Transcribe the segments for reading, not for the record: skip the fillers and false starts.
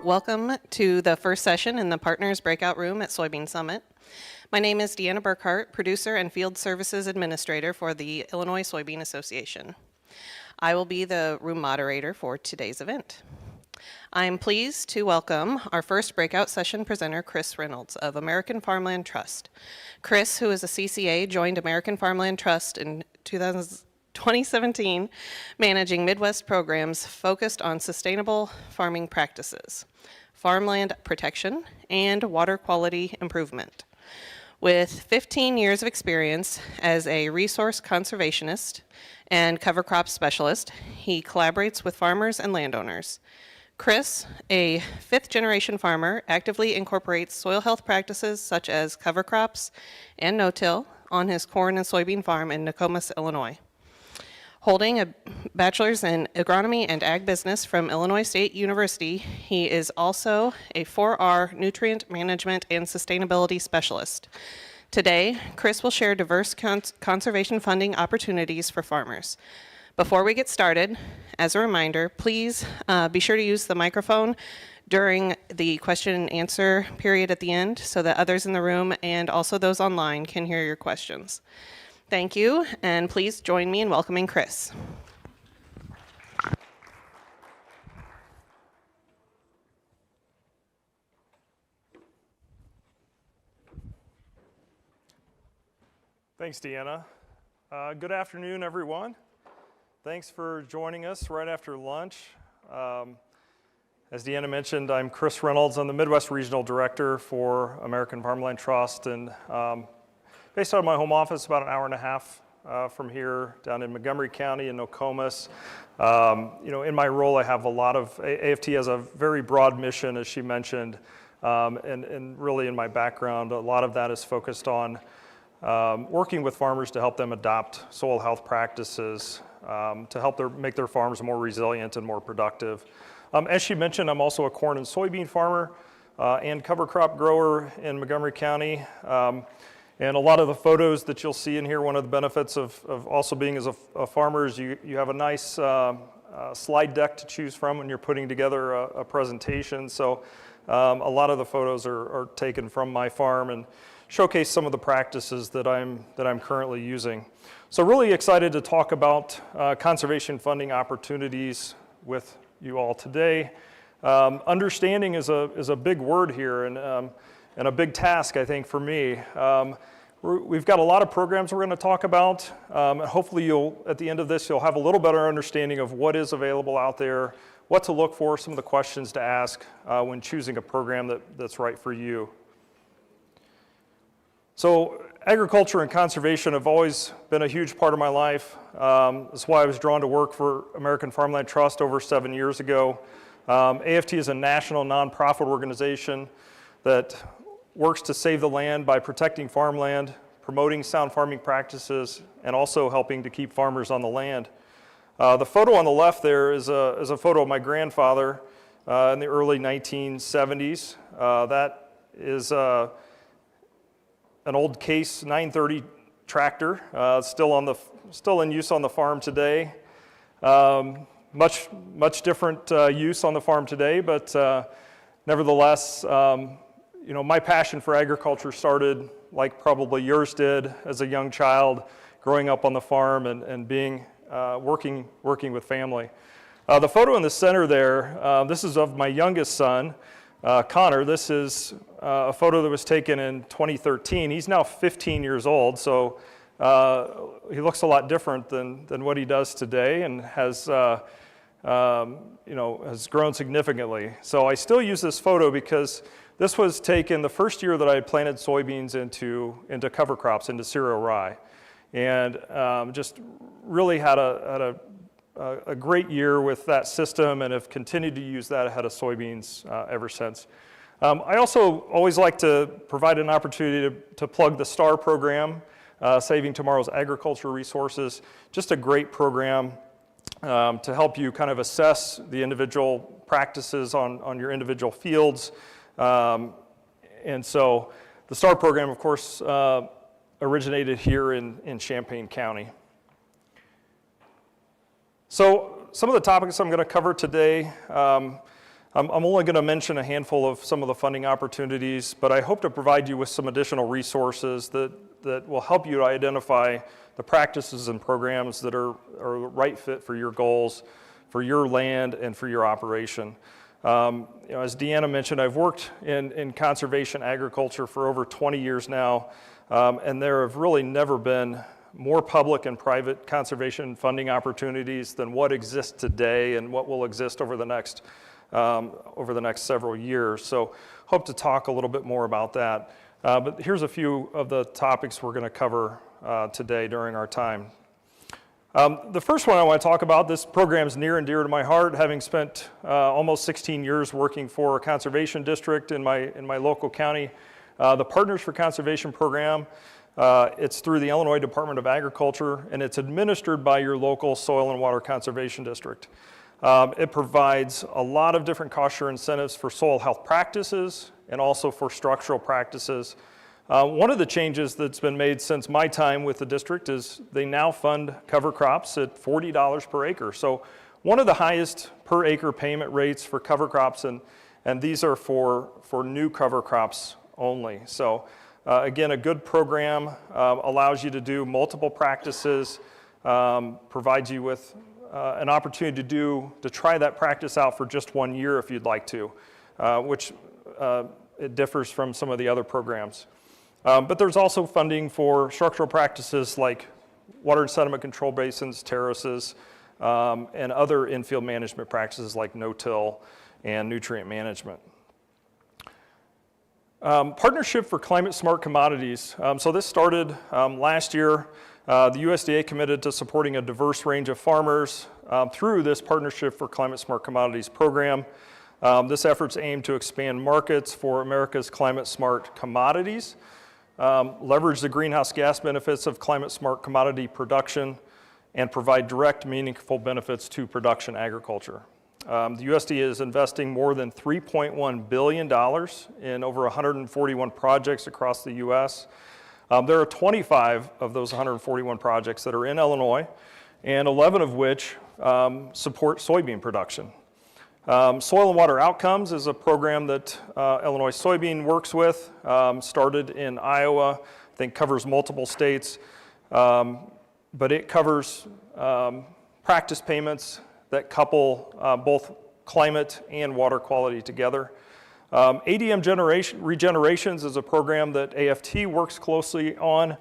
Welcome to the first session in the Partners Breakout Room at Soybean Summit. My name is Deanna Burkhart, Producer and Field Services Administrator for the Illinois Soybean Association. I will be the room moderator for today's event. I'm pleased to welcome our first breakout session presenter, Kris Reynolds of American Farmland Trust. Kris, who is a CCA, joined American Farmland Trust in 2017, managing Midwest programs focused on sustainable farming practices, farmland protection, and water quality improvement. With 15 years of experience as a resource conservationist and cover crop specialist, he collaborates with farmers and landowners. Kris, a fifth-generation farmer, actively incorporates soil health practices such as cover crops and no-till on his corn and soybean farm in Nokomis, Illinois. Holding a bachelor's in Agronomy and Ag Business from Illinois State University, he is also a 4R nutrient management and sustainability specialist. Today, Kris will share diverse conservation funding opportunities for farmers. Before we get started, as a reminder, please be sure to use the microphone during the question and answer period at the end so that others in the room and also those online can hear your questions. Thank you, and please join me in welcoming Kris. Thanks, Deanna. Good afternoon, everyone. Thanks for joining us right after lunch. As Deanna mentioned, I'm Kris Reynolds. I'm the Midwest Regional Director for American Farmland Trust, and based out of my home office about an hour and a half from here down in Montgomery County in Nokomis. In my role, I have a lot of, AFT has a very broad mission, as she mentioned, and really in my background, a lot of that is focused on working with farmers to help them adopt soil health practices to help make their farms more resilient and more productive. As she mentioned, I'm also a corn and soybean farmer and cover crop grower in Montgomery County. And a lot of the photos that you'll see in here, one of the benefits of also being as a farmer is you have a nice slide deck to choose from when you're putting together a presentation. So a lot of the photos are taken from my farm and showcase some of the practices that I'm currently using. So really excited to talk about conservation funding opportunities with you all today. Understanding is a big word here and a big task, I think, for me. We've got a lot of programs we're going to talk about. Hopefully at the end of this, you'll have a little better understanding of what is available out there, what to look for, some of the questions to ask when choosing a program that's right for you. So agriculture and conservation have always been a huge part of my life. That's why I was drawn to work for American Farmland Trust over 7 years ago. AFT is a national nonprofit organization that works to save the land by protecting farmland, promoting sound farming practices, and also helping to keep farmers on the land. The photo on the left there is a photo of my grandfather in the early 1970s. That is an old Case 930 tractor, still in use on the farm today. Much different use on the farm today, but nevertheless, my passion for agriculture started like probably yours did as a young child, growing up on the farm and being working with family. The photo in the center there, this is of my youngest son, Connor. This is a photo that was taken in 2013. He's now 15 years old, so he looks a lot different than what he does today and has grown significantly. So I still use this photo because this was taken the first year that I planted soybeans into cover crops, into cereal rye, and just really had a great year with that system and have continued to use that ahead of soybeans ever since. I also always like to provide an opportunity to plug the STAR program, Saving Tomorrow's Agriculture Resources. Just a great program to help you kind of assess the individual practices on your individual fields. And so the STAR program, of course, originated here in Champaign County. So some of the topics I'm going to cover today, I'm only going to mention a handful of some of the funding opportunities, but I hope to provide you with some additional resources that will help you to identify the practices and programs that are the right fit for your goals, for your land, and for your operation. As Deanna mentioned, I've worked in conservation agriculture for over 20 years now, and there have really never been more public and private conservation funding opportunities than what exists today and what will exist over the next several years. So hope to talk a little bit more about that. But here's a few of the topics we're going to cover today during our time. The first one I want to talk about, this program is near and dear to my heart, having spent almost 16 years working for a conservation district in my local county. The Partners for Conservation program, it's through the Illinois Department of Agriculture, and it's administered by your local soil and water conservation district. It provides a lot of different cost share incentives for soil health practices and also for structural practices. One of the changes that's been made since my time with the district is they now fund cover crops at $40 per acre. So one of the highest per acre payment rates for cover crops, and these are for new cover crops only. So again, a good program, allows you to do multiple practices, provides you with an opportunity to try that practice out for just 1 year if you'd like to, which it differs from some of the other programs. But there's also funding for structural practices like water and sediment control basins, terraces, and other infield management practices like no-till and nutrient management. Partnership for Climate Smart Commodities. So this started last year. The USDA committed to supporting a diverse range of farmers through this Partnership for Climate Smart Commodities program. This effort's aimed to expand markets for America's climate smart commodities, leverage the greenhouse gas benefits of climate smart commodity production, and provide direct, meaningful benefits to production agriculture. The USDA is investing more than $3.1 billion in over 141 projects across the U.S. There are 25 of those 141 projects that are in Illinois, and 11 of which support soybean production. Soil and Water Outcomes is a program that Illinois Soybean works with, started in Iowa, I think covers multiple states, but it covers practice payments that couple both climate and water quality together. ADM Regenerations is a program that AFT works closely on.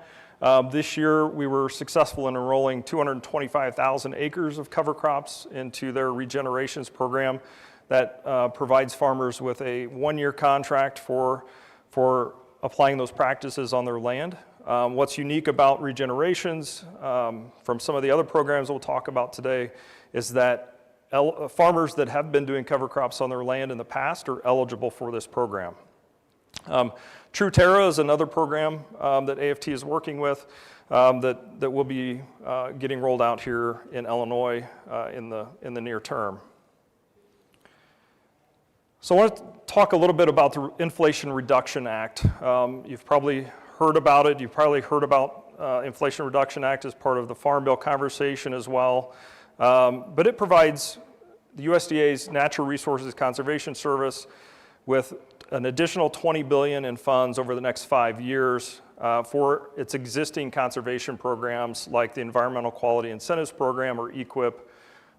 This year, we were successful in enrolling 225,000 acres of cover crops into their regenerations program that provides farmers with a 1-year contract for applying those practices on their land. What's unique about regenerations from some of the other programs we'll talk about today is that farmers that have been doing cover crops on their land in the past are eligible for this program. True Terra is another program that AFT is working with that will be getting rolled out here in Illinois in the near term. So I want to talk a little bit about the Inflation Reduction Act. You've probably heard about it. You've probably heard about Inflation Reduction Act as part of the Farm Bill conversation as well. But it provides the USDA's Natural Resources Conservation Service with an additional $20 billion in funds over the next 5 years for its existing conservation programs like the Environmental Quality Incentives Program, or EQIP,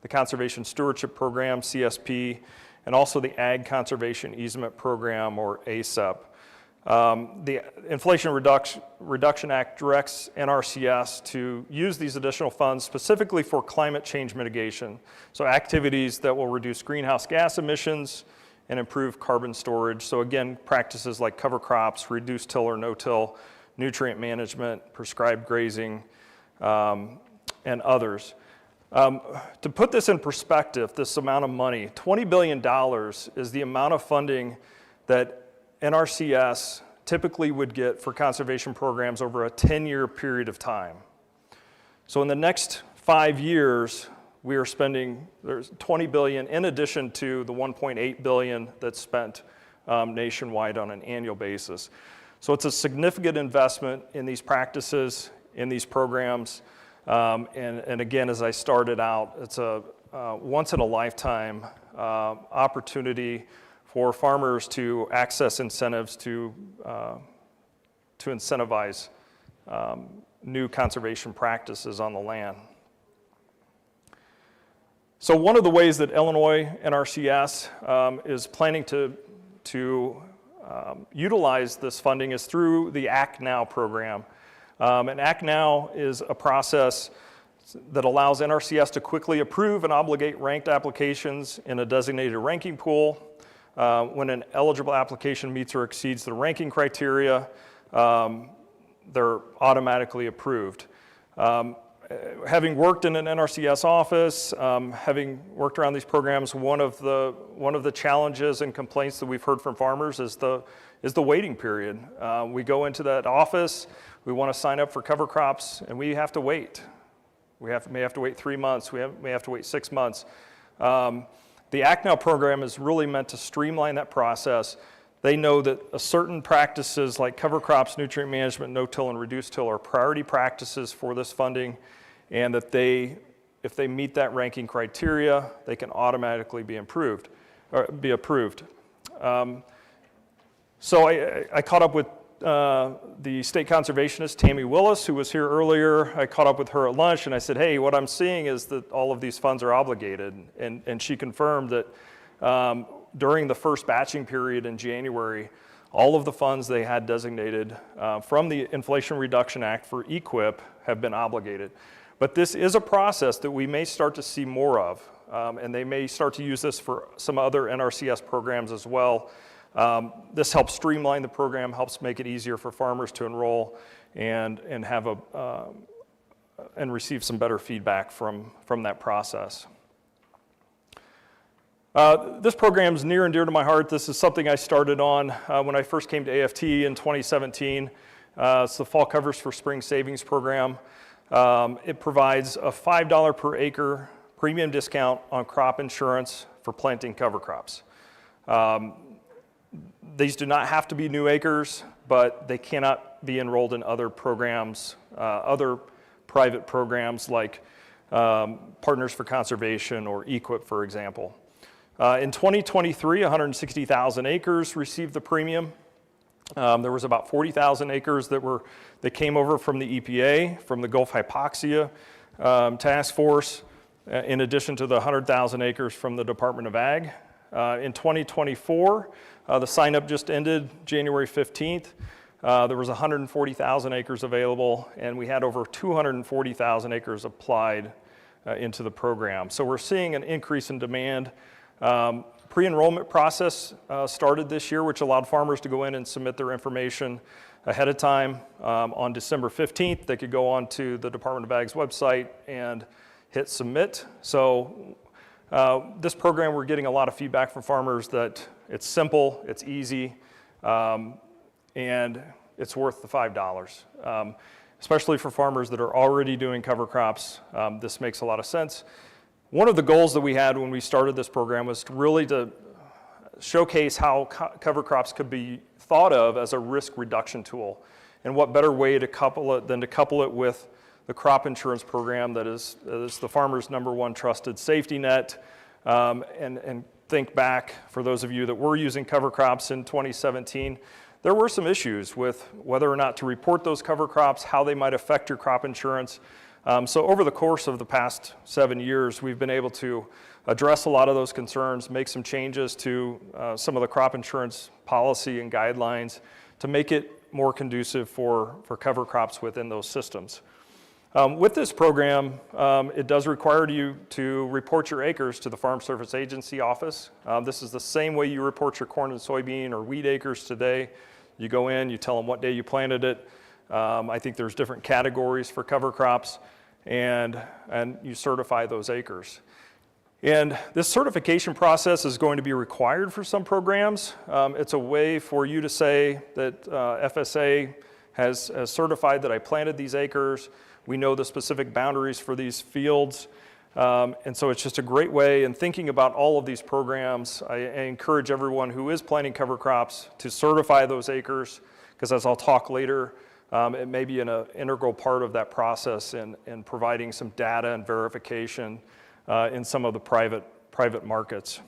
the Conservation Stewardship Program, CSP, and also the Ag Conservation Easement Program, or ACEP. The Inflation Reduction Act directs NRCS to use these additional funds specifically for climate change mitigation, so activities that will reduce greenhouse gas emissions and improve carbon storage. So again, practices like cover crops, reduced till or no-till, nutrient management, prescribed grazing, and others. To put this in perspective, this amount of money, $20 billion is the amount of funding that NRCS typically would get for conservation programs over a 10-year period of time. So in the next 5 years, we are spending, there's $20 billion in addition to the $1.8 billion that's spent nationwide on an annual basis. So it's a significant investment in these practices, in these programs. And again, as I started out, it's a once in a lifetime opportunity for farmers to access incentives to incentivize new conservation practices on the land. So one of the ways that Illinois NRCS is planning to utilize this funding is through the Act Now program. And Act Now is a process that allows NRCS to quickly approve and obligate ranked applications in a designated ranking pool. When an eligible application meets or exceeds the ranking criteria, they're automatically approved. Having worked in an NRCS office, having worked around these programs, one of the challenges and complaints that we've heard from farmers is the waiting period. We go into that office, we want to sign up for cover crops, and we have to wait. We may have to wait 3 months, we may have to wait 6 months. The Act Now program is really meant to streamline that process. They know that certain practices like cover crops, nutrient management, no-till, and reduced-till are priority practices for this funding, and that if they meet that ranking criteria, they can automatically be approved. So I caught up with the state conservationist, Tammy Willis, who was here earlier. I caught up with her at lunch, and I said, hey, what I'm seeing is that all of these funds are obligated. And she confirmed that during the first batching period in January, all of the funds they had designated from the Inflation Reduction Act for EQIP have been obligated. But this is a process that we may start to see more of, and they may start to use this for some other NRCS programs as well. This helps streamline the program, helps make it easier for farmers to enroll and have and receive some better feedback from that process. This program is near and dear to my heart. This is something I started on when I first came to AFT in 2017. It's the Fall Covers for Spring Savings Program. It provides a $5 per acre premium discount on crop insurance for planting cover crops. These do not have to be new acres, but they cannot be enrolled in other programs, other private programs like Partners for Conservation or EQIP, for example. In 2023, 160,000 acres received the premium. There was about 40,000 acres that came over from the EPA, from the Gulf Hypoxia Task Force, in addition to the 100,000 acres from the Department of Ag. In 2024, the sign-up just ended January 15th. There was 140,000 acres available, and we had over 240,000 acres applied into the program. So we're seeing an increase in demand. Pre-enrollment process started this year, which allowed farmers to go in and submit their information ahead of time. On December 15th, they could go on to the Department of Ag's website and hit submit. So this program, we're getting a lot of feedback from farmers that it's simple, it's easy, and it's worth the $5. Especially for farmers that are already doing cover crops, this makes a lot of sense. One of the goals that we had when we started this program was really to showcase how cover crops could be thought of as a risk reduction tool. And what better way to couple it than to couple it with the crop insurance program that is the farmer's #1 trusted safety net. And think back, for those of you that were using cover crops in 2017, there were some issues with whether or not to report those cover crops, how they might affect your crop insurance. So over the course of the past 7 years, we've been able to address a lot of those concerns, make some changes to some of the crop insurance policy and guidelines to make it more conducive for cover crops within those systems. With this program, it does require you to report your acres to the Farm Service Agency office. This is the same way you report your corn and soybean or wheat acres today. You go in, you tell them what day you planted it. I think there's different categories for cover crops, and you certify those acres. And this certification process is going to be required for some programs. It's a way for you to say that FSA has certified that I planted these acres. We know the specific boundaries for these fields. And so it's just a great way in thinking about all of these programs. I encourage everyone who is planting cover crops to certify those acres, because as I'll talk later, it may be an integral part of that process in providing some data and verification in some of the private markets.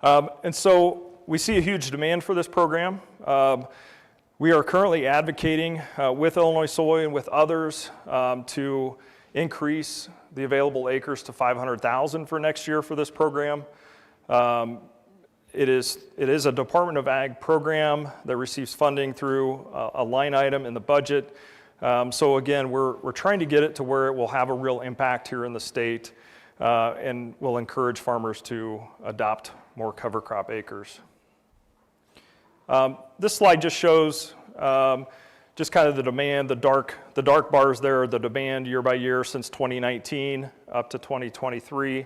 And so we see a huge demand for this program. We are currently advocating with Illinois Soy and with others to increase the available acres to 500,000 for next year for this program. It is a Department of Ag program that receives funding through a line item in the budget. So again, we're trying to get it to where it will have a real impact here in the state and will encourage farmers to adopt more cover crop acres. This slide just shows just kind of the demand. The dark bars there are the demand year by year since 2019 up to 2023.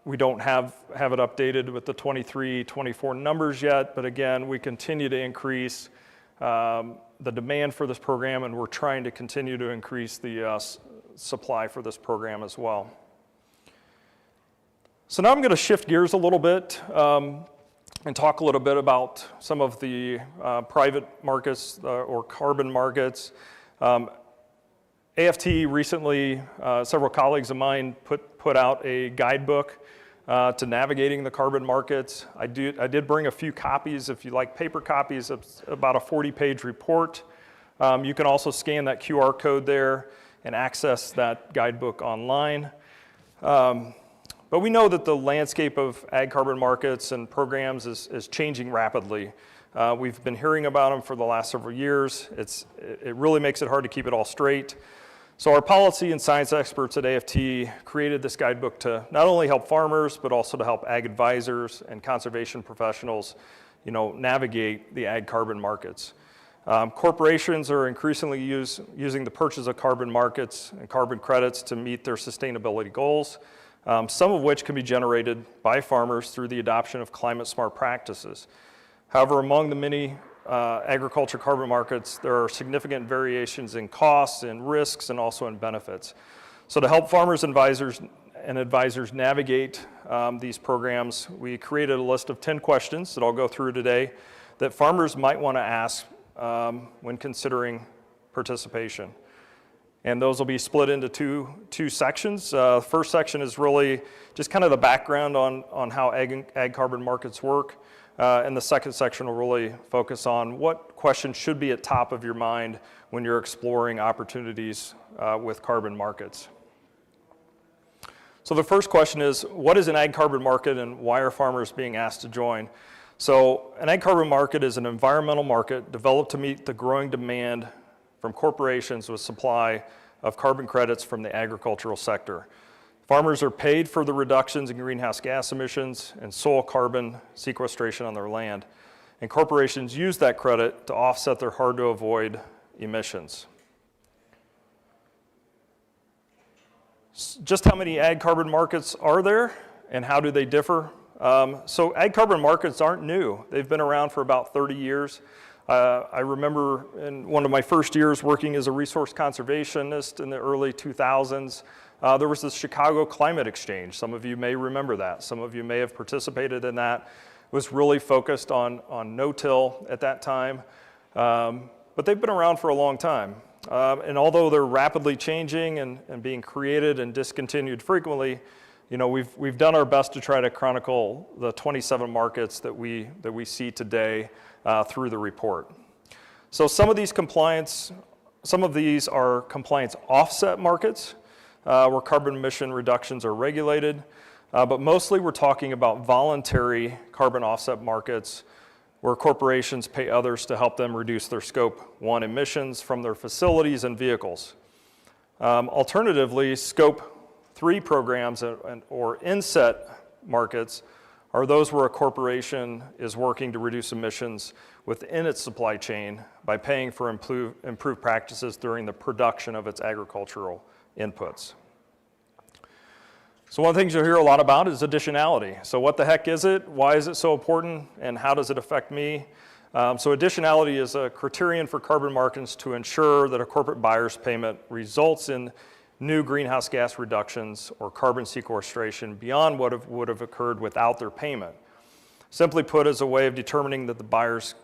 We don't have it updated with the 23, 24 numbers yet, but again, we continue to increase the demand for this program, and we're trying to continue to increase the supply for this program as well. So now I'm going to shift gears a little bit and talk a little bit about some of the private markets or carbon markets. AFT recently, several colleagues of mine put out a guidebook to navigating the carbon markets. I did bring a few copies, if you like paper copies, of about a 40-page report. You can also scan that QR code there and access that guidebook online. But we know that the landscape of ag carbon markets and programs is changing rapidly. We've been hearing about them for the last several years. It really makes it hard to keep it all straight. So our policy and science experts at AFT created this guidebook to not only help farmers, but also to help ag advisors and conservation professionals, navigate the ag carbon markets. Corporations are increasingly using the purchase of carbon markets and carbon credits to meet their sustainability goals, some of which can be generated by farmers through the adoption of climate smart practices. However, among the many agriculture carbon markets, there are significant variations in costs and risks and also in benefits. So to help farmers and advisors navigate these programs, we created a list of 10 questions that I'll go through today that farmers might want to ask when considering participation. And those will be split into two sections. The first section is really just kind of the background on how ag carbon markets work. And the second section will really focus on what questions should be at top of your mind when you're exploring opportunities with carbon markets. So the first question is, what is an ag carbon market and why are farmers being asked to join? So an ag carbon market is an environmental market developed to meet the growing demand from corporations with supply of carbon credits from the agricultural sector. Farmers are paid for the reductions in greenhouse gas emissions and soil carbon sequestration on their land. And corporations use that credit to offset their hard-to-avoid emissions. Just how many ag carbon markets are there and how do they differ? So ag carbon markets aren't new. They've been around for about 30 years. I remember in one of my first years working as a resource conservationist in the early 2000s, there was the Chicago Climate Exchange. Some of you may remember that. Some of you may have participated in that. It was really focused on no-till at that time, but they've been around for a long time. And although they're rapidly changing and being created and discontinued frequently, we've done our best to try to chronicle the 27 markets that we see today through the report. So some of these are compliance offset markets where carbon emission reductions are regulated, but mostly we're talking about voluntary carbon offset markets where corporations pay others to help them reduce their Scope 1 emissions from their facilities and vehicles. Alternatively, Scope 3 programs or inset markets are those where a corporation is working to reduce emissions within its supply chain by paying for improved practices during the production of its agricultural inputs. So one of the things you'll hear a lot about is additionality. So what the heck is it? Why is it so important? And how does it affect me? So additionality is a criterion for carbon markets to ensure that a corporate buyer's payment results in new greenhouse gas reductions or carbon sequestration beyond what would have occurred without their payment. Simply put, as a way of determining that the buyer's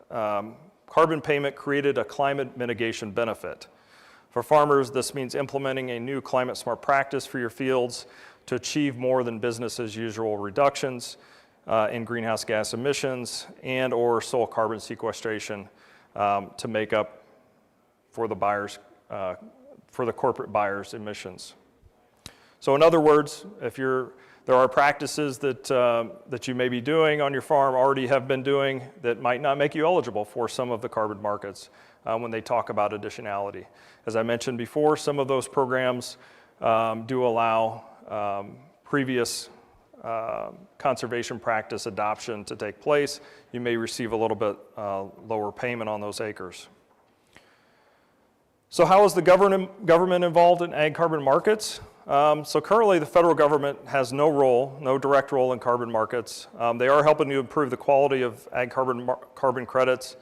carbon payment created a climate mitigation benefit. For farmers, this means implementing a new climate smart practice for your fields to achieve more than business as usual reductions. in greenhouse gas emissions and or soil carbon sequestration to make up for the buyers, for the corporate buyers' emissions. So in other words, if there are practices that you may be doing on your farm, already have been doing, that might not make you eligible for some of the carbon markets when they talk about additionality. As I mentioned before, some of those programs do allow previous conservation practice adoption to take place. You may receive a little bit lower payment on those acres. So how is the government involved in ag carbon markets? So currently the federal government has no direct role in carbon markets. They are helping to improve the quality of ag carbon credits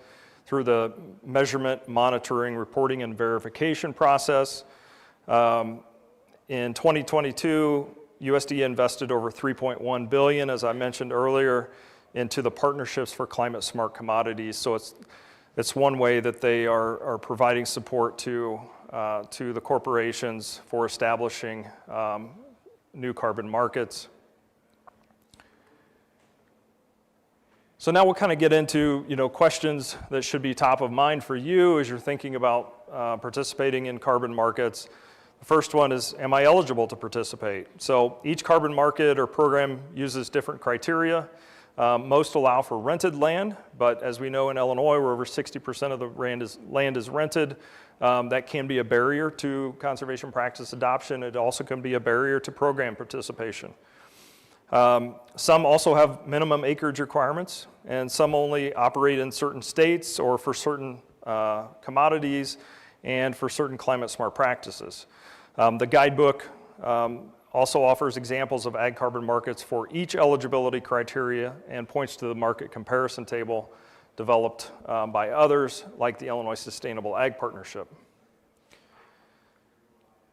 through the measurement, monitoring, reporting, and verification process. In 2022, USDA invested over $3.1 billion, as I mentioned earlier, into the Partnerships for Climate Smart Commodities. So it's one way that they are providing support to the corporations for establishing new carbon markets. So now we'll kind of get into questions that should be top of mind for you as you're thinking about participating in carbon markets. The first one is, am I eligible to participate? So each carbon market or program uses different criteria. Most allow for rented land, but as we know in Illinois, where over 60% of the land is rented, that can be a barrier to conservation practice adoption. It also can be a barrier to program participation. Some also have minimum acreage requirements, and some only operate in certain states or for certain commodities and for certain climate smart practices. The guidebook also offers examples of ag carbon markets for each eligibility criteria and points to the market comparison table developed by others like the Illinois Sustainable Ag Partnership.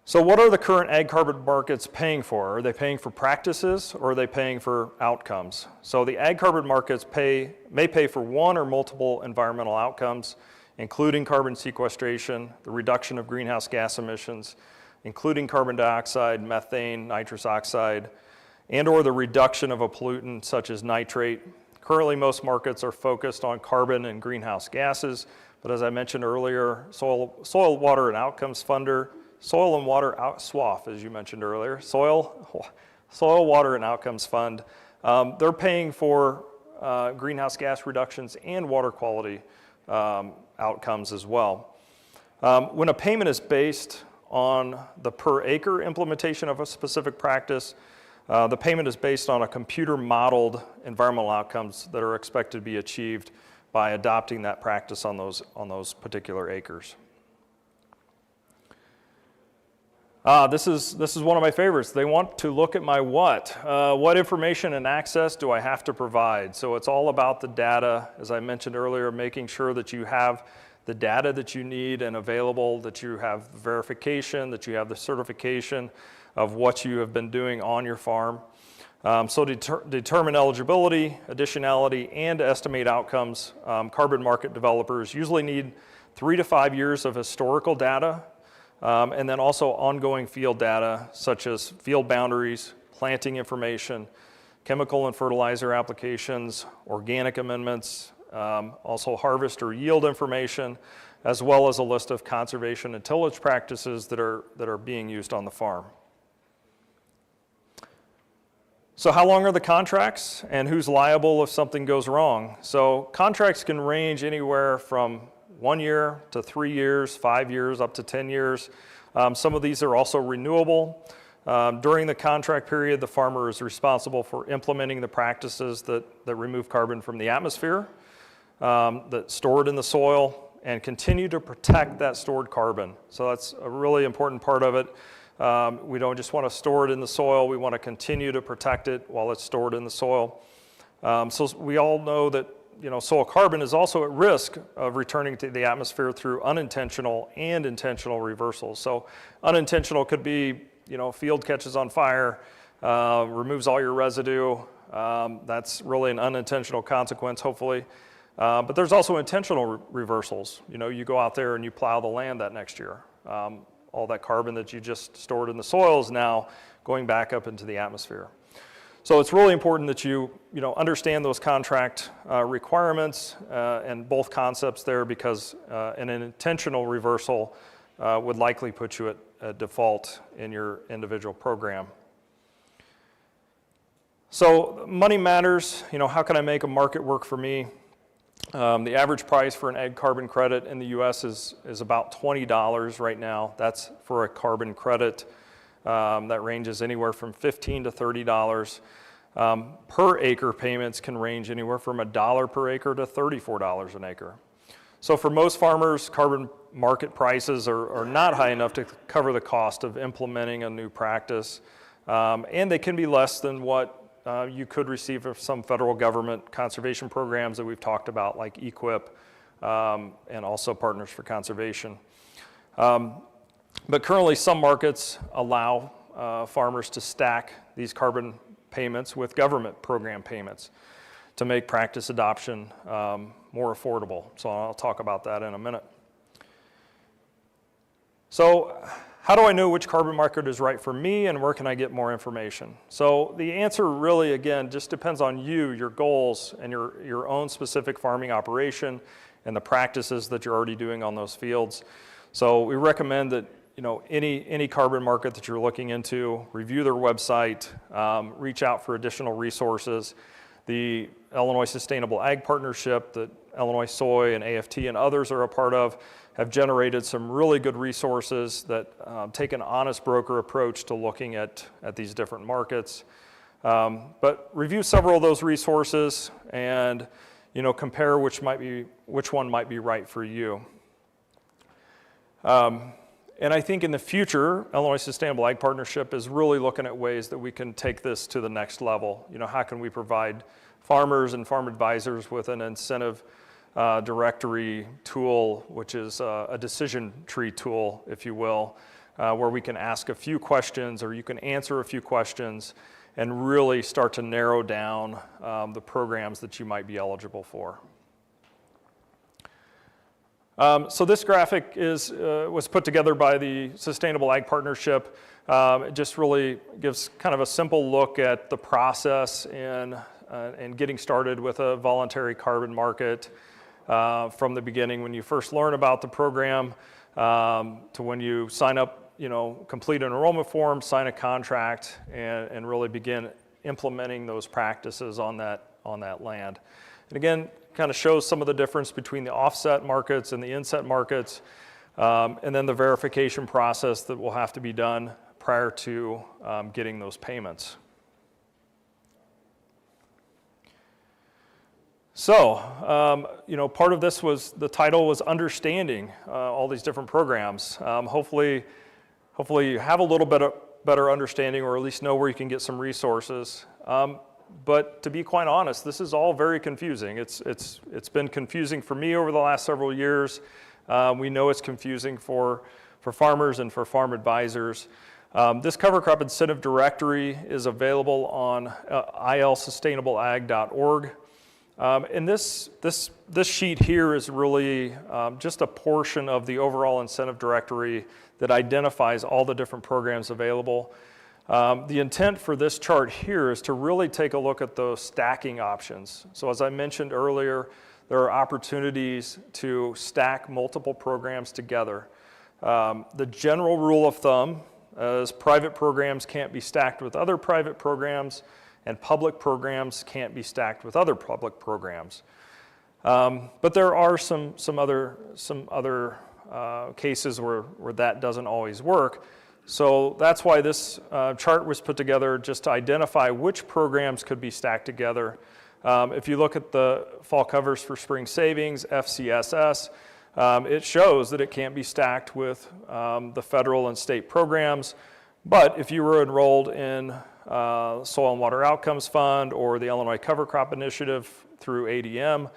So what are the current ag carbon markets paying for? Are they paying for practices or are they paying for outcomes? So the ag carbon markets may pay for one or multiple environmental outcomes, including carbon sequestration, the reduction of greenhouse gas emissions, including carbon dioxide, methane, nitrous oxide, and or the reduction of a pollutant such as nitrate. Currently, most markets are focused on carbon and greenhouse gases, but as I mentioned earlier, Soil, Water, and Outcomes Funder, Soil and Water SWAF, as you mentioned earlier, Soil, Water, and Outcomes Fund, they're paying for greenhouse gas reductions and water quality outcomes as well. When a payment is based on the per acre implementation of a specific practice, the payment is based on a computer modeled environmental outcomes that are expected to be achieved by adopting that practice on those particular acres. This is one of my favorites. They want to look at my what. What information and access do I have to provide? So it's all about the data, as I mentioned earlier, making sure that you have the data that you need and available, that you have verification, that you have the certification of what you have been doing on your farm. So to determine eligibility, additionality, and to estimate outcomes, carbon market developers usually need 3 to 5 years of historical data, and then also ongoing field data such as field boundaries, planting information, chemical and fertilizer applications, organic amendments, also harvest or yield information, as well as a list of conservation and tillage practices that are being used on the farm. So how long are the contracts and who's liable if something goes wrong? So contracts can range anywhere from 1 year to 3 years, 5 years, up to 10 years. Some of these are also renewable. During the contract period, the farmer is responsible for implementing the practices that remove carbon from the atmosphere, that store it in the soil, and continue to protect that stored carbon. So that's a really important part of it. We don't just want to store it in the soil, we want to continue to protect it while it's stored in the soil. So we all know that soil carbon is also at risk of returning to the atmosphere through unintentional and intentional reversals. So unintentional could be, field catches on fire, removes all your residue. That's really an unintentional consequence, hopefully. But there's also intentional reversals. You go out there and you plow the land that next year. All that carbon that you just stored in the soil is now going back up into the atmosphere. So it's really important that you understand those contract requirements and both concepts there, because an intentional reversal would likely put you at default in your individual program. So money matters. How can I make a market work for me? The average price for an ag carbon credit in the U.S. is about $20 right now. That's for a carbon credit. That ranges anywhere from $15 to $30. Per acre payments can range anywhere from $1 per acre to $34 an acre. So for most farmers, carbon market prices are not high enough to cover the cost of implementing a new practice, and they can be less than what you could receive from some federal government conservation programs that we've talked about, like EQIP and also Partners for Conservation. But currently, some markets allow farmers to stack these carbon payments with government program payments to make practice adoption more affordable. So I'll talk about that in a minute. So how do I know which carbon market is right for me, and where can I get more information? So the answer really, again, just depends on you, your goals, and your own specific farming operation and the practices that you're already doing on those fields. So we recommend that any carbon market that you're looking into, review their website, reach out for additional resources. The Illinois Sustainable Ag Partnership that Illinois Soy and AFT and others are a part of have generated some really good resources that take an honest broker approach to looking at these different markets. But review several of those resources and compare which one might be right for you. And I think in the future, Illinois Sustainable Ag Partnership is really looking at ways that we can take this to the next level. How can we provide farmers and farm advisors with an incentive directory tool, which is a decision tree tool, if you will, where we can ask a few questions, or you can answer a few questions and really start to narrow down the programs that you might be eligible for. So this graphic was put together by the Sustainable Ag Partnership. It just really gives kind of a simple look at the process in getting started with a voluntary carbon market from the beginning, when you first learn about the program, to when you sign up, complete an enrollment form, sign a contract, and really begin implementing those practices on that land. And again, kind of shows some of the difference between the offset markets and the inset markets, and then the verification process that will have to be done prior to getting those payments. So, part of this was, the title was understanding all these different programs. Hopefully you have a little bit of better understanding, or at least know where you can get some resources. But to be quite honest, this is all very confusing. It's been confusing for me over the last several years. We know it's confusing for farmers and for farm advisors. This cover crop incentive directory is available on ilsustainableag.org. And this sheet here is really just a portion of the overall incentive directory that identifies all the different programs available. The intent for this chart here is to really take a look at those stacking options. So as I mentioned earlier, there are opportunities to stack multiple programs together. The general rule of thumb is private programs can't be stacked with other private programs, and public programs can't be stacked with other public programs. But there are some other cases where that doesn't always work. So that's why this chart was put together, just to identify which programs could be stacked together. If you look at the fall covers for spring savings, FCSS, it shows that it can't be stacked with the federal and state programs. But if you were enrolled in Soil and Water Outcomes Fund or the Illinois Cover Crop Initiative through ADM,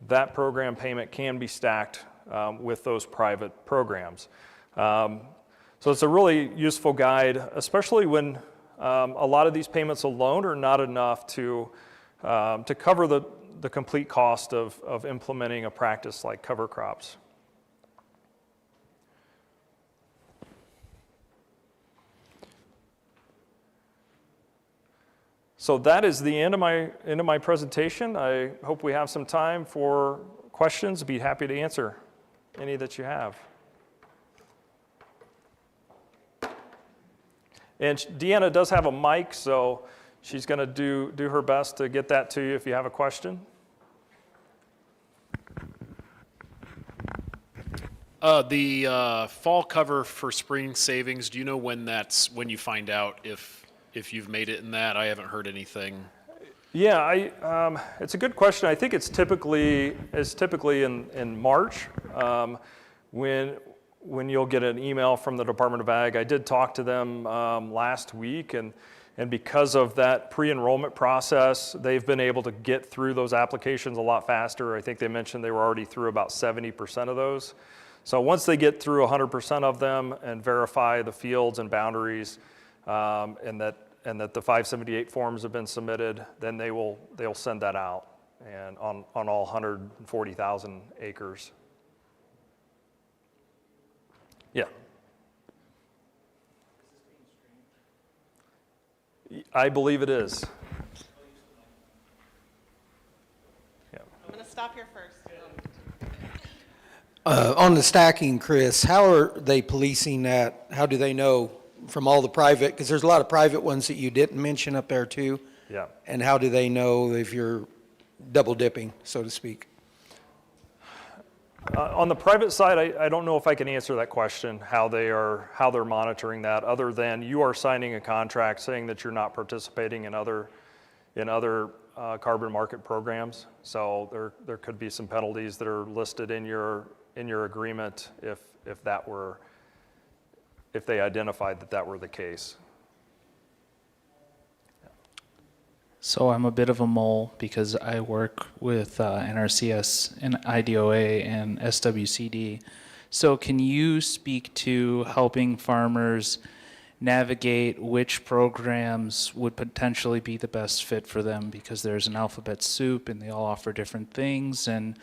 that program payment can be stacked with those private programs. So it's a really useful guide, especially when a lot of these payments alone are not enough to cover the complete cost of implementing a practice like cover crops. So that is the end of my presentation. I hope we have some time for questions. I'd be happy to answer any that you have. And Deanna does have a mic, so she's going to do her best to get that to you if you have a question. The fall cover for spring savings, do you know when you find out if you've made it in that? I haven't heard anything. Yeah, it's a good question. I think it's typically in March when you'll get an email from the Department of Ag. I did talk to them last week, and because of that pre-enrollment process, they've been able to get through those applications a lot faster. I think they mentioned they were already through about 70% of those. So once they get through 100% of them and verify the fields and boundaries, and that the 578 forms have been submitted, then they'll send that out and on all 140,000 acres. Yeah. I believe it is. Yeah. I'm going to stop here first. On the stacking, Kris, how are they policing that? How do they know from all the private, because there's a lot of private ones that you didn't mention up there too? Yeah. And how do they know if you're double dipping, so to speak? On the private side, I don't know if I can answer that question, how they're monitoring that, other than you are signing a contract saying that you're not participating in other carbon market programs. So there could be some penalties that are listed in your agreement if they identified that were the case. So I'm a bit of a mole because I work with NRCS and IDOA and SWCD. So can you speak to helping farmers navigate which programs would potentially be the best fit for them, because there's an alphabet soup and they all offer different things? And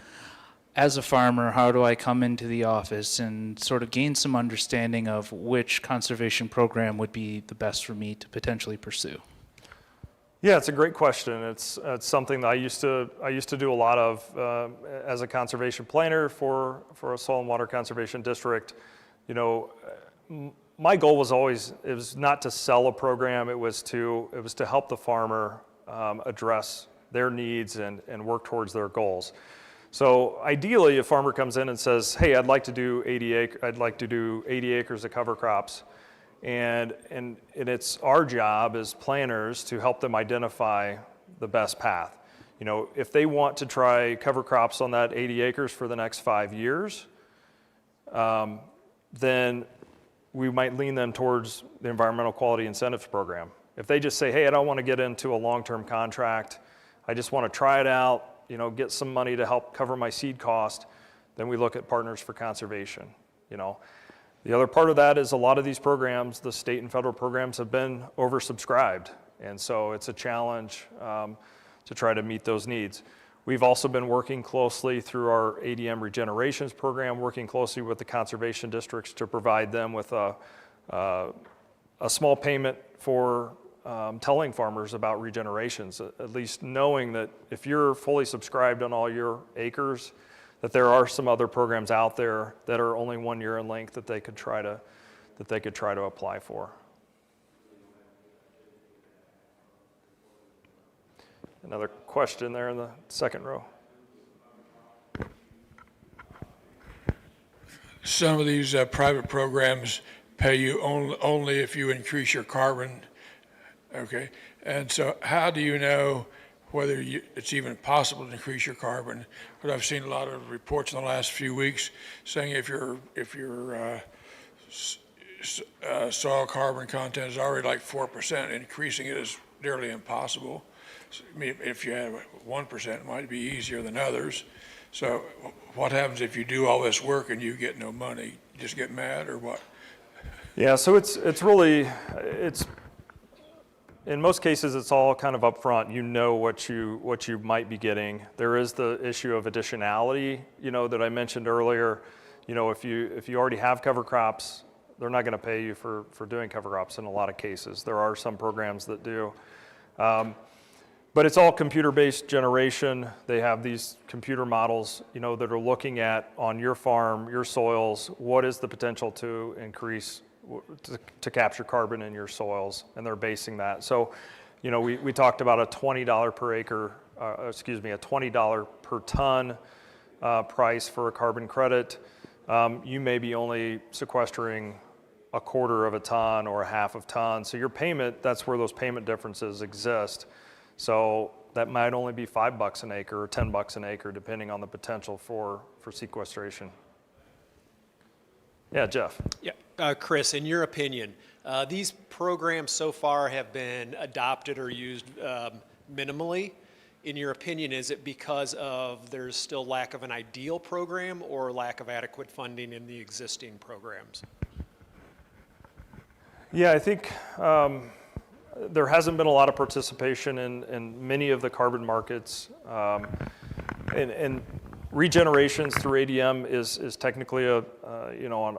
as a farmer, how do I come into the office and sort of gain some understanding of which conservation program would be the best for me to potentially pursue? Yeah, it's a great question. It's something that I used to do a lot of as a conservation planner for a soil and water conservation district. You know, my goal was always, it was not to sell a program. It was to help the farmer address their needs and work towards their goals. So ideally, a farmer comes in and says, "Hey, I'd like to do 80 acres of cover crops." And it's our job as planners to help them identify the best path. You know, if they want to try cover crops on that 80 acres for the next 5 years, then we might lean them towards the Environmental Quality Incentives Program. If they just say, "Hey, I don't want to get into a long-term contract, I just want to try it out, you know, get some money to help cover my seed cost," then we look at Partners for Conservation, you know. The other part of that is a lot of these programs, the state and federal programs, have been oversubscribed. And so it's a challenge to try to meet those needs. We've also been working closely through our ADM Regenerations program, working closely with the conservation districts to provide them with a small payment for telling farmers about regenerations, at least knowing that if you're fully subscribed on all your acres, that there are some other programs out there that are only 1 year in length that they could try to apply for. Another question there in the second row. Some of these private programs pay you only if you increase your carbon, okay? And so how do you know whether it's even possible to increase your carbon? But I've seen a lot of reports in the last few weeks saying if your soil carbon content is already like 4%, increasing it is nearly impossible. So, I mean, if you have 1%, it might be easier than others. So what happens if you do all this work and you get no money? You just get mad or what? Yeah, so it's in most cases, it's all kind of upfront. You know what you might be getting. There is the issue of additionality, you know, that I mentioned earlier. You know, if you already have cover crops, they're not going to pay you for doing cover crops in a lot of cases. There are some programs that do. But it's all computer-based generation. They have these computer models, that are looking at on your farm, your soils, what is the potential to increase, to capture carbon in your soils, and they're basing that. So, we talked about a $20 per acre, a $20 per ton price for a carbon credit. You may be only sequestering a quarter of a ton or a half of ton. So your payment, that's where those payment differences exist. So that might only be $5 an acre or $10 an acre, depending on the potential for sequestration. Yeah, Jeff. Yeah, Kris, in your opinion, these programs so far have been adopted or used minimally. In your opinion, is it because of there's still lack of an ideal program or lack of adequate funding in the existing programs? Yeah, I think there hasn't been a lot of participation in many of the carbon markets. And regenerations through ADM is technically an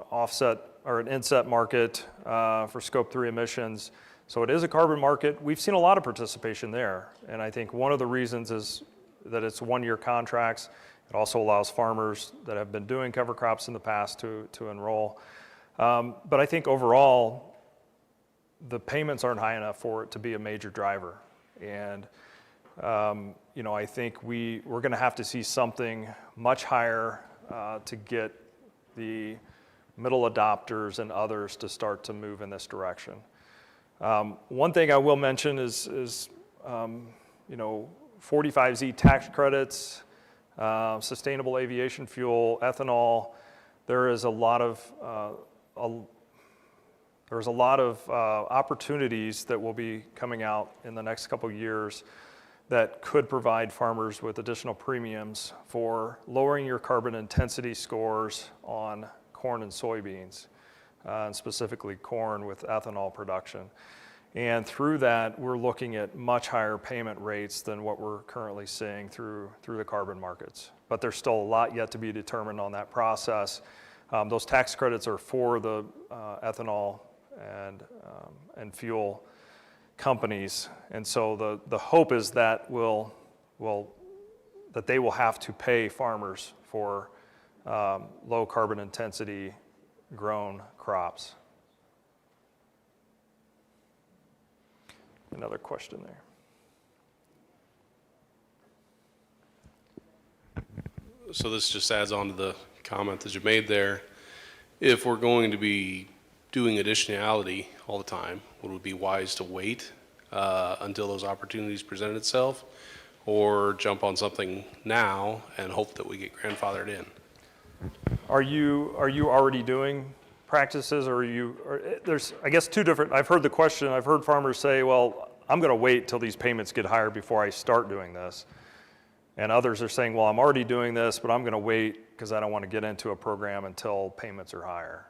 offset or an inset market for Scope 3 emissions. So it is a carbon market. We've seen a lot of participation there. And I think one of the reasons is that it's one-year contracts. It also allows farmers that have been doing cover crops in the past to enroll. But I think overall, the payments aren't high enough for it to be a major driver. And, I think we're going to have to see something much higher to get the middle adopters and others to start to move in this direction. One thing I will mention is 45Z tax credits, sustainable aviation fuel, ethanol. There's a lot of opportunities that will be coming out in the next couple of years that could provide farmers with additional premiums for lowering your carbon intensity scores on corn and soybeans, and specifically corn with ethanol production. And through that, we're looking at much higher payment rates than what we're currently seeing through the carbon markets. But there's still a lot yet to be determined on that process. Those tax credits are for the ethanol and fuel companies, and so the hope is that that they will have to pay farmers for low carbon intensity grown crops. Another question there. So this just adds on to the comment that you made there. If we're going to be doing additionality all the time, would it be wise to wait until those opportunities present itself, or jump on something now and hope that we get grandfathered in? Are you already doing practices, or there's, I guess, two different, I've heard the question, I've heard farmers say, well, I'm going to wait till these payments get higher before I start doing this. And others are saying, well, I'm already doing this, but I'm going to wait because I don't want to get into a program until payments are higher.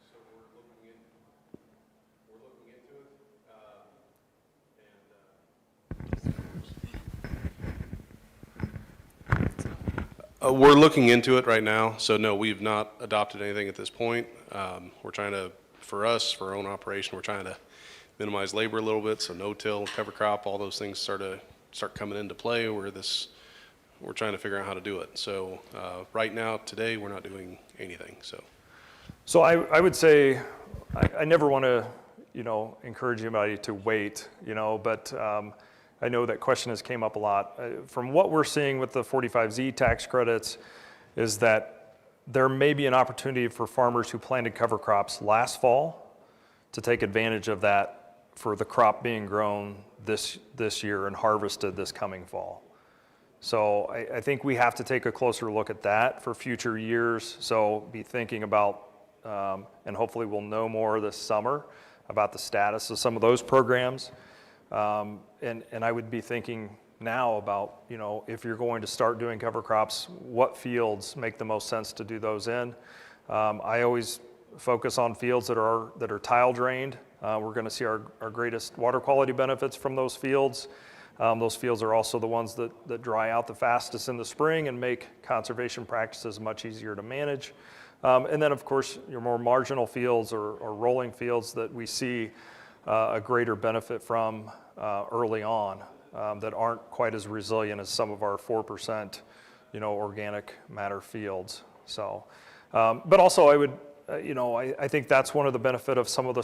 So we're looking into it. We're looking into it right now. So no, we've not adopted anything at this point. We're trying to, for our own operation, we're trying to minimize labor a little bit. So no-till, cover crop, all those things start coming into play where we're trying to figure out how to do it. So right now, today, we're not doing anything. So I would say I never want to, encourage anybody to wait, but I know that question has came up a lot. From what we're seeing with the 45Z tax credits is that there may be an opportunity for farmers who planted cover crops last fall to take advantage of that for the crop being grown this year and harvested this coming fall. So I think we have to take a closer look at that for future years. So be thinking about, and hopefully we'll know more this summer about the status of some of those programs. And I would be thinking now about, if you're going to start doing cover crops, what fields make the most sense to do those in. I always focus on fields that are tile drained. We're going to see our greatest water quality benefits from those fields. Those fields are also the ones that dry out the fastest in the spring and make conservation practices much easier to manage. And then, of course, your more marginal fields or rolling fields that we see a greater benefit from early on that aren't quite as resilient as some of our 4%, organic matter fields. So, but also I would, I think that's one of the benefit of some of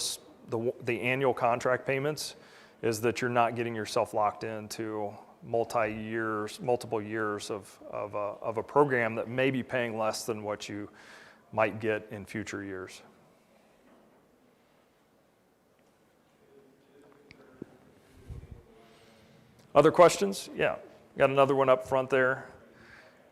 the annual contract payments is that you're not getting yourself locked into multiple years of a program that may be paying less than what you might get in future years. Other questions? Yeah, got another one up front there.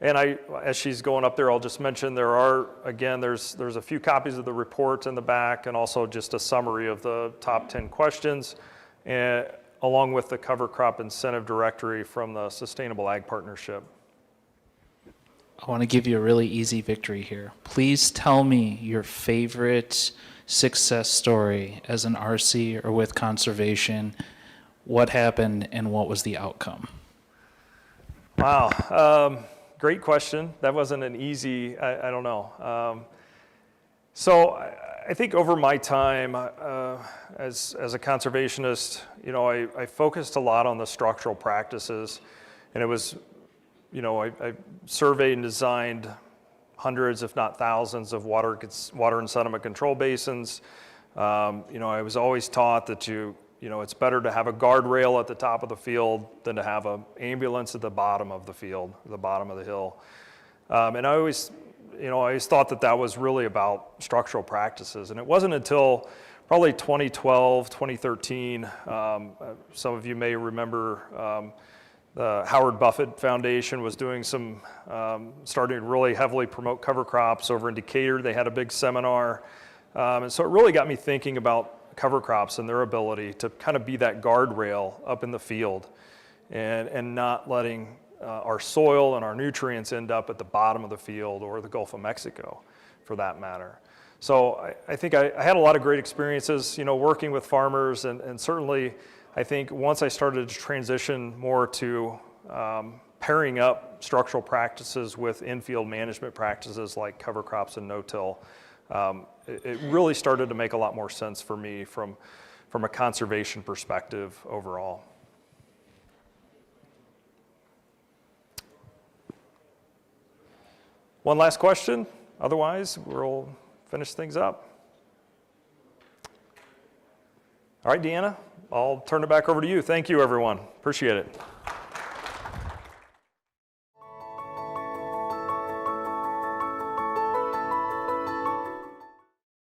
And as she's going up there, I'll just mention there's a few copies of the report in the back and also just a summary of the top 10 questions, along with the cover crop incentive directory from the Sustainable Ag Partnership. I want to give you a really easy victory here. Please tell me your favorite success story as an RC or with conservation. What happened and what was the outcome? Wow, great question. That wasn't an easy, I don't know. So I think over my time as a conservationist, I focused a lot on the structural practices, and it was, I surveyed and designed hundreds, if not thousands, of water and sediment control basins. I was always taught that it's better to have a guardrail at the top of the field than to have an ambulance at the bottom of the field, the bottom of the hill. And I always thought that was really about structural practices. And it wasn't until probably 2012, 2013, some of you may remember the Howard Buffett Foundation was doing starting to really heavily promote cover crops over in Decatur. They had a big seminar. And so it really got me thinking about cover crops and their ability to kind of be that guardrail up in the field and not letting our soil and our nutrients end up at the bottom of the field or the Gulf of Mexico for that matter. So I think I had a lot of great experiences, working with farmers and certainly I think once I started to transition more to pairing up structural practices with in-field management practices like cover crops and no-till, it really started to make a lot more sense for me from a conservation perspective overall. One last question, otherwise we'll finish things up. All right, Deanna, I'll turn it back over to you. Thank you, everyone. Appreciate it.